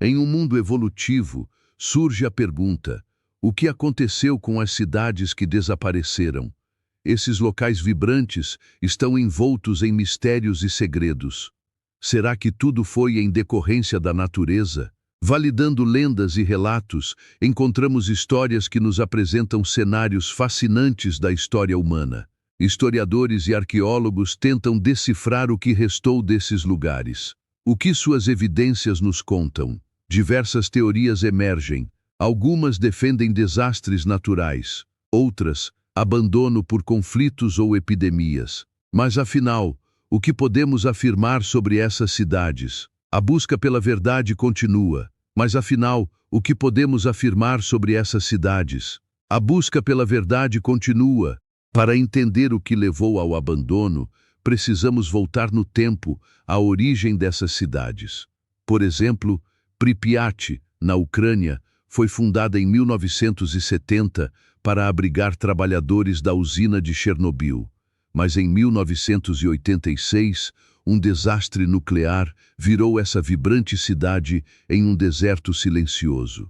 Em um mundo evolutivo, surge a pergunta: o que aconteceu com as cidades que desapareceram? Esses locais vibrantes estão envoltos em mistérios e segredos. Será que tudo foi em decorrência da natureza? Validando lendas e relatos, encontramos histórias que nos apresentam cenários fascinantes da história humana. Historiadores e arqueólogos tentam decifrar o que restou desses lugares. O que suas evidências nos contam? Diversas teorias emergem. Algumas defendem desastres naturais, outras, abandono por conflitos ou epidemias. Mas afinal, o que podemos afirmar sobre essas cidades? A busca pela verdade continua. Mas afinal, o que podemos afirmar sobre essas cidades? A busca pela verdade continua. Para entender o que levou ao abandono, precisamos voltar no tempo, à origem dessas cidades. Por exemplo, Pripyat, na Ucrânia, foi fundada em 1970 para abrigar trabalhadores da usina de Chernobyl. Mas em 1986, um desastre nuclear virou essa vibrante cidade em um deserto silencioso.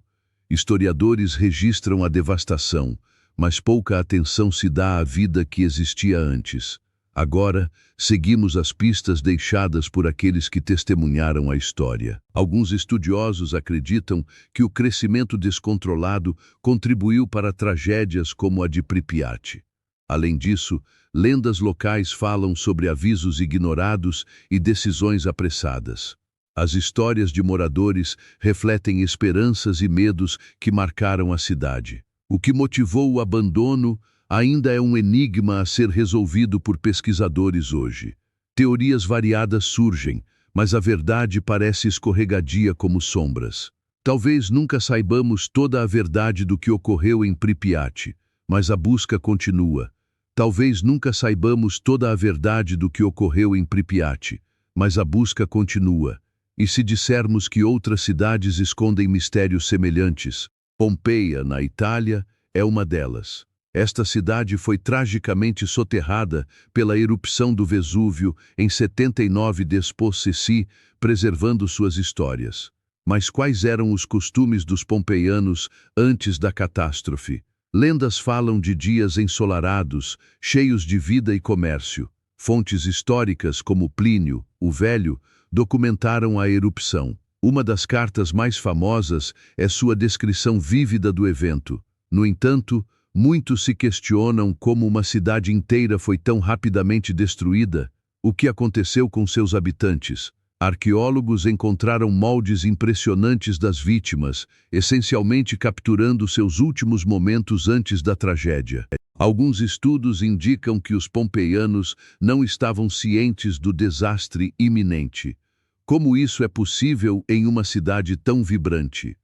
Historiadores registram a devastação, mas pouca atenção se dá à vida que existia antes. Agora, seguimos as pistas deixadas por aqueles que testemunharam a história. Alguns estudiosos acreditam que o crescimento descontrolado contribuiu para tragédias como a de Pripyat. Além disso, lendas locais falam sobre avisos ignorados e decisões apressadas. As histórias de moradores refletem esperanças e medos que marcaram a cidade. O que motivou o abandono ainda é um enigma a ser resolvido por pesquisadores hoje. Teorias variadas surgem, mas a verdade parece escorregadia como sombras. Talvez nunca saibamos toda a verdade do que ocorreu em Pripyat, mas a busca continua. Talvez nunca saibamos toda a verdade do que ocorreu em Pripyat, mas a busca continua. E se dissermos que outras cidades escondem mistérios semelhantes, Pompeia, na Itália, é uma delas. Esta cidade foi tragicamente soterrada pela erupção do Vesúvio em 79 d.C., preservando suas histórias. Mas quais eram os costumes dos pompeianos antes da catástrofe? Lendas falam de dias ensolarados, cheios de vida e comércio. Fontes históricas como Plínio, o Velho, documentaram a erupção. Uma das cartas mais famosas é sua descrição vívida do evento. No entanto, muitos se questionam como uma cidade inteira foi tão rapidamente destruída. O que aconteceu com seus habitantes? Arqueólogos encontraram moldes impressionantes das vítimas, essencialmente capturando seus últimos momentos antes da tragédia. Alguns estudos indicam que os pompeianos não estavam cientes do desastre iminente. Como isso é possível em uma cidade tão vibrante?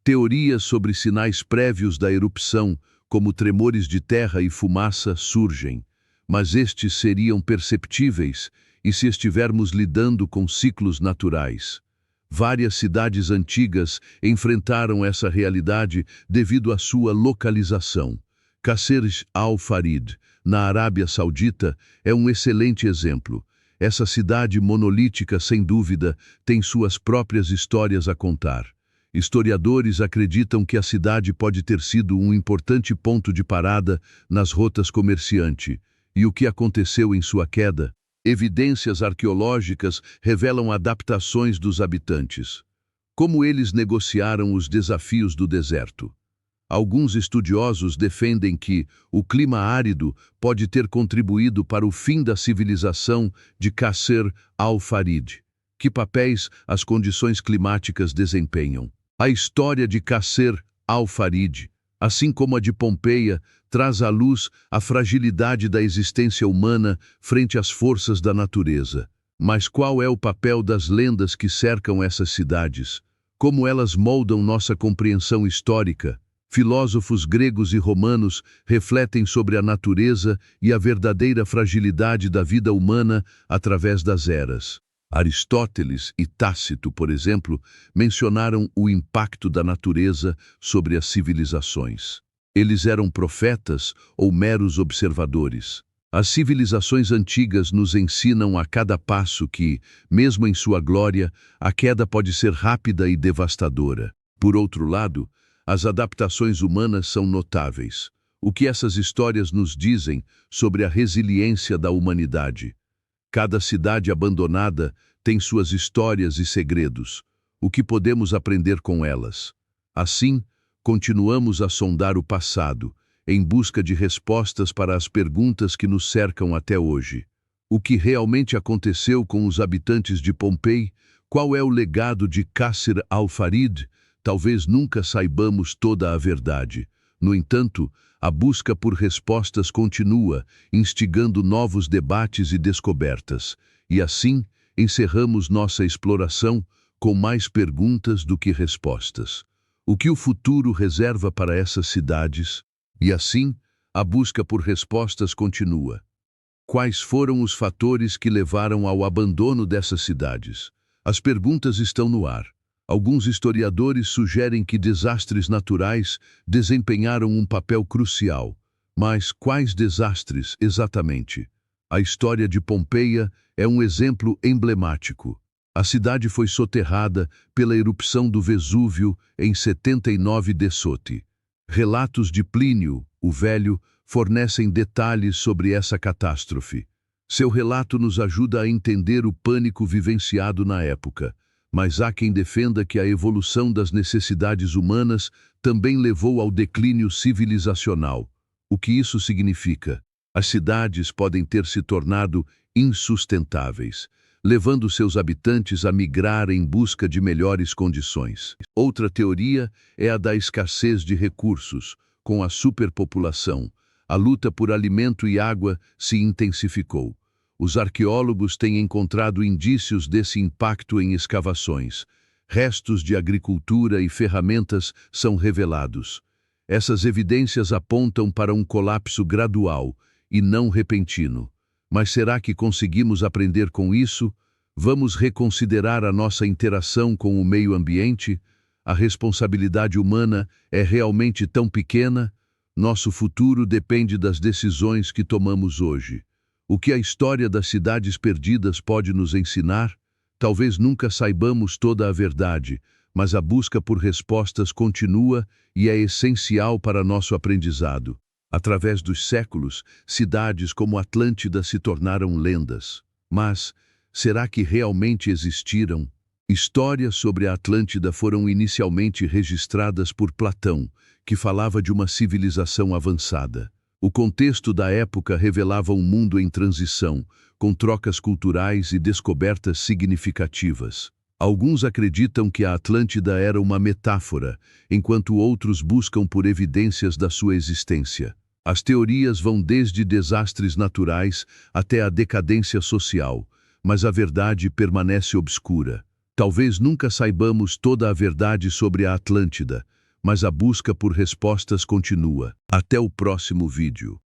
Teorias sobre sinais prévios da erupção, como tremores de terra e fumaça, surgem, mas estes seriam perceptíveis e se estivermos lidando com ciclos naturais. Várias cidades antigas enfrentaram essa realidade devido à sua localização. Qasr al-Farid, na Arábia Saudita, é um excelente exemplo. Essa cidade monolítica, sem dúvida, tem suas próprias histórias a contar. Historiadores acreditam que a cidade pode ter sido um importante ponto de parada nas rotas comerciantes. E o que aconteceu em sua queda? Evidências arqueológicas revelam adaptações dos habitantes. Como eles negociaram os desafios do deserto? Alguns estudiosos defendem que o clima árido pode ter contribuído para o fim da civilização de Qasr al-Farid. Que papéis as condições climáticas desempenham? A história de Qasr al-Farid, assim como a de Pompeia, traz à luz a fragilidade da existência humana frente às forças da natureza. Mas qual é o papel das lendas que cercam essas cidades? Como elas moldam nossa compreensão histórica? Filósofos gregos e romanos refletem sobre a natureza e a verdadeira fragilidade da vida humana através das eras. Aristóteles e Tácito, por exemplo, mencionaram o impacto da natureza sobre as civilizações. Eles eram profetas ou meros observadores? As civilizações antigas nos ensinam a cada passo que, mesmo em sua glória, a queda pode ser rápida e devastadora. Por outro lado, as adaptações humanas são notáveis. O que essas histórias nos dizem sobre a resiliência da humanidade? Cada cidade abandonada tem suas histórias e segredos. O que podemos aprender com elas? Assim, continuamos a sondar o passado, em busca de respostas para as perguntas que nos cercam até hoje. O que realmente aconteceu com os habitantes de Pompei? Qual é o legado de Qasr al-Farid? Talvez nunca saibamos toda a verdade. No entanto, a busca por respostas continua, instigando novos debates e descobertas. E assim, encerramos nossa exploração com mais perguntas do que respostas. O que o futuro reserva para essas cidades? E assim, a busca por respostas continua. Quais foram os fatores que levaram ao abandono dessas cidades? As perguntas estão no ar. Alguns historiadores sugerem que desastres naturais desempenharam um papel crucial. Mas quais desastres, exatamente? A história de Pompeia é um exemplo emblemático. A cidade foi soterrada pela erupção do Vesúvio em 79 d.C. Relatos de Plínio, o Velho, fornecem detalhes sobre essa catástrofe. Seu relato nos ajuda a entender o pânico vivenciado na época. Mas há quem defenda que a evolução das necessidades humanas também levou ao declínio civilizacional. O que isso significa? As cidades podem ter se tornado insustentáveis, levando seus habitantes a migrar em busca de melhores condições. Outra teoria é a da escassez de recursos. Com a superpopulação, a luta por alimento e água se intensificou. Os arqueólogos têm encontrado indícios desse impacto em escavações. Restos de agricultura e ferramentas são revelados. Essas evidências apontam para um colapso gradual e não repentino. Mas será que conseguimos aprender com isso? Vamos reconsiderar a nossa interação com o meio ambiente? A responsabilidade humana é realmente tão pequena? Nosso futuro depende das decisões que tomamos hoje. O que a história das cidades perdidas pode nos ensinar? Talvez nunca saibamos toda a verdade, mas a busca por respostas continua e é essencial para nosso aprendizado. Através dos séculos, cidades como Atlântida se tornaram lendas. Mas, será que realmente existiram? Histórias sobre a Atlântida foram inicialmente registradas por Platão, que falava de uma civilização avançada. O contexto da época revelava um mundo em transição, com trocas culturais e descobertas significativas. Alguns acreditam que a Atlântida era uma metáfora, enquanto outros buscam por evidências da sua existência. As teorias vão desde desastres naturais até a decadência social, mas a verdade permanece obscura. Talvez nunca saibamos toda a verdade sobre a Atlântida, mas a busca por respostas continua. Até o próximo vídeo.